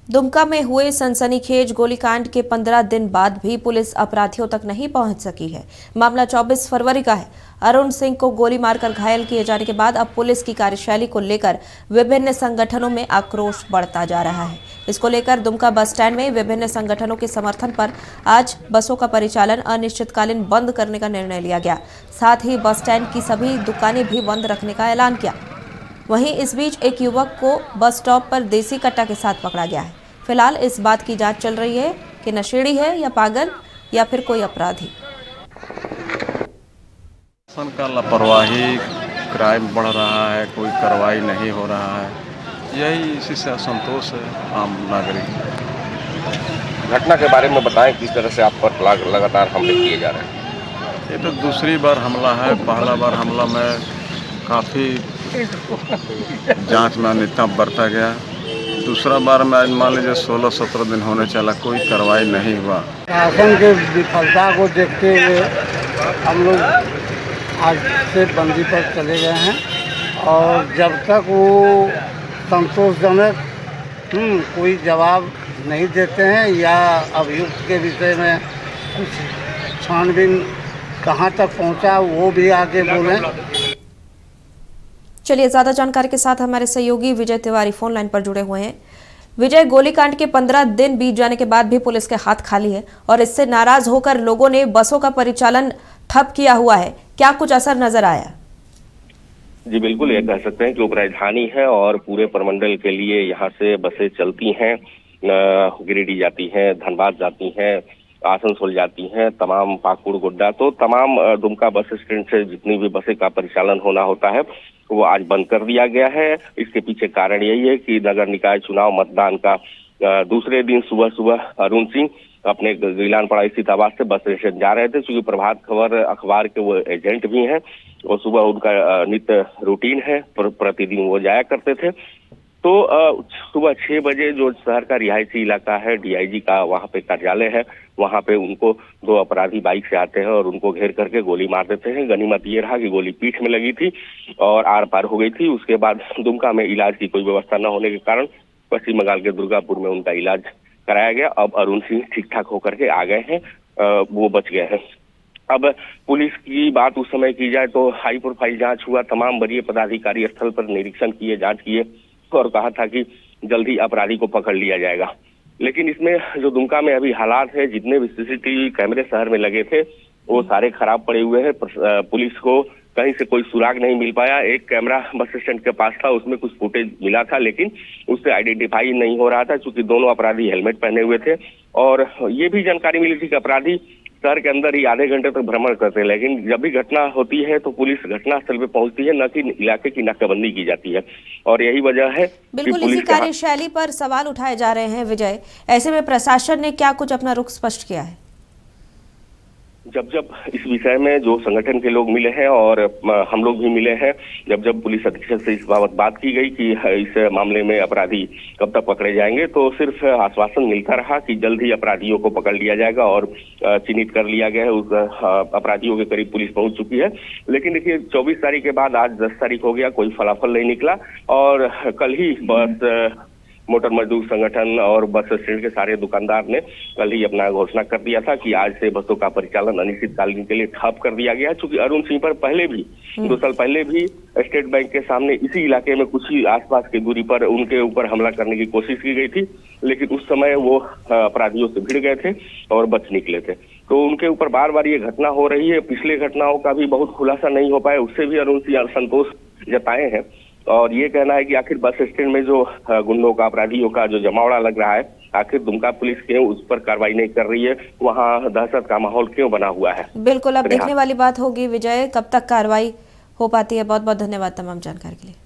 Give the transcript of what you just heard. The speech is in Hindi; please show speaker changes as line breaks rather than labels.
दुमका में हुए सनसनीखेज गोलीकांड के 15 दिन बाद भी पुलिस अपराधियों तक नहीं पहुंच सकी है। मामला 24 फरवरी का है। अरुण सिंह को गोली मारकर घायल किए जाने के बाद अब पुलिस की कार्यशैली को लेकर विभिन्न संगठनों में आक्रोश बढ़ता जा रहा है। इसको लेकर दुमका बस स्टैंड में विभिन्न संगठनों के समर्थन पर आज बसों का परिचालन अनिश्चितकालीन बंद करने का निर्णय लिया गया। साथ ही बस स्टैंड की सभी दुकानें भी बंद रखने का ऐलान किया। वहीं इस बीच एक युवक को बस स्टॉप पर देसी कट्टा के साथ पकड़ा गया है। फिलहाल इस बात की जांच चल रही है कि नशेड़ी है या पागल या फिर कोई अपराधी।
शासन का लापरवाही, क्राइम बढ़ रहा है, कोई कार्रवाई नहीं हो रहा है, यही इसी से असंतोष है आम नागरिक।
घटना के बारे में बताएं, किस तरह से आप पर लगातार हमले किए जा रहे हैं।
ये तो दूसरी बार हमला है। पहला बार हमला में काफ़ी जांच में अनियमितता बरता गया। दूसरा बार में आज मान लीजिए 16-17 दिन होने चला, कोई कार्रवाई नहीं हुआ।
शासन के विफलता को देखते हुए हम लोग आज से बंदी पर चले गए हैं और जब तक वो संतोषजनक कोई जवाब नहीं देते हैं या अभियुक्त के विषय में कुछ छानबीन कहाँ तक पहुँचा वो भी आगे बोलें।
चलिए ज्यादा जानकारी के साथ हमारे सहयोगी विजय तिवारी फोन लाइन पर जुड़े हुए हैं। विजय, गोलीकांड के 15 दिन बीत जाने के बाद भी पुलिस के हाथ खाली है और इससे नाराज होकर लोगों ने बसों का परिचालन ठप किया हुआ है। क्या कुछ असर नजर आया?
जी बिल्कुल, ये कह सकते हैं कि उपराजधानी है और पूरे प्रमंडल के लिए यहाँ से बसें चलती हैं। गिरिडीह जाती हैं, धनबाद जाती हैं, आसनसोल जाती हैं, तमाम पाकुड़, गोड्डा, तो तमाम दुमका बस स्टैंड से जितनी भी बसें का परिचालन होना होता है वो आज बंद कर दिया गया है। इसके पीछे कारण यही है कि नगर निकाय चुनाव मतदान का दूसरे दिन सुबह सुबह अरुण सिंह अपने गिलानपाड़ा स्थित आवास से बस स्टेशन जा रहे थे। चूंकि प्रभात खबर अखबार के वो एजेंट भी हैं और सुबह उनका नित्य रूटीन है, प्रतिदिन वो जाया करते थे। तो सुबह 6 बजे जो शहर का रिहायशी इलाका है, डीआईजी का वहां पे कार्यालय है, वहां पे उनको 2 अपराधी बाइक से आते हैं और उनको घेर करके गोली मार देते हैं। गनीमत ये रहा कि गोली पीठ में लगी थी और आर पार हो गई थी। उसके बाद दुमका में इलाज की कोई व्यवस्था न होने के कारण पश्चिम बंगाल के दुर्गापुर में उनका इलाज कराया गया। अब अरुण सिंह ठीक ठाक होकर के आ गए हैं, वो बच गए हैं। अब पुलिस की बात उस समय की जाए तो हाई प्रोफाइल जांच हुआ, तमाम वरीय पदाधिकारी स्थल पर निरीक्षण किए, जांच किए और कहा था कि जल्द ही अपराधी को पकड़ लिया जाएगा। लेकिन इसमें जो दुमका में अभी हालात है, जितने भी सीसीटीवी कैमरे शहर में लगे थे वो सारे खराब पड़े हुए हैं। पुलिस को कहीं से कोई सुराग नहीं मिल पाया। एक कैमरा बस स्टैंड के पास था, उसमें कुछ फुटेज मिला था लेकिन उससे आइडेंटिफाई नहीं हो रहा था चूंकि दोनों अपराधी हेलमेट पहने हुए थे। और ये भी जानकारी मिली थी कि अपराधी शहर के अंदर ही आधे घंटे तक भ्रमण करते हैं, लेकिन जब भी घटना होती है तो पुलिस घटनास्थल पे पहुंचती है, न कि इलाके की नाकाबंदी की जाती है। और यही वजह है
बिल्कुल इसी कार्यशैली पर सवाल उठाए जा रहे हैं। विजय, ऐसे में प्रशासन ने क्या कुछ अपना रुख स्पष्ट किया है?
जब इस विषय में जो संगठन के लोग मिले हैं और हम लोग भी मिले हैं, जब पुलिस अधीक्षक से इस बाबत बात की गई कि इस मामले में अपराधी कब तक पकड़े जाएंगे, तो सिर्फ आश्वासन मिलता रहा कि जल्द ही अपराधियों को पकड़ लिया जाएगा और चिन्हित कर लिया गया है। उस अपराधियों के करीब पुलिस पहुंच चुकी है। लेकिन देखिए 24 तारीख के बाद आज 10 तारीख हो गया, कोई फलाफल नहीं निकला। और कल ही बस मोटर मजदूर संगठन और बस स्टैंड के सारे दुकानदार ने कल ही अपना घोषणा कर दिया था कि आज से बसों का परिचालन अनिश्चितकालीन के लिए ठप कर दिया गया है। चूंकि अरुण सिंह पर पहले भी 2 साल पहले भी स्टेट बैंक के सामने इसी इलाके में कुछ ही आसपास की दूरी पर उनके ऊपर हमला करने की कोशिश की गई थी, लेकिन उस समय वो अपराधियों से भिड़ गए थे और बच निकले थे। तो उनके ऊपर बार बार ये घटना हो रही है। पिछले घटनाओं का भी बहुत खुलासा नहीं हो पाया, उससे भी अरुण सिंह असंतोष जताए हैं और ये कहना है कि आखिर बस स्टैंड में जो गुंडों का, अपराधियों का जो जमावड़ा लग रहा है, आखिर दुमका पुलिस क्यों उस पर कार्रवाई नहीं कर रही है, वहाँ दहशत का माहौल क्यों बना हुआ है।
बिल्कुल, अब देखने वाली बात होगी विजय, कब तक कार्रवाई हो पाती है। बहुत बहुत धन्यवाद तमाम जानकारी के लिए।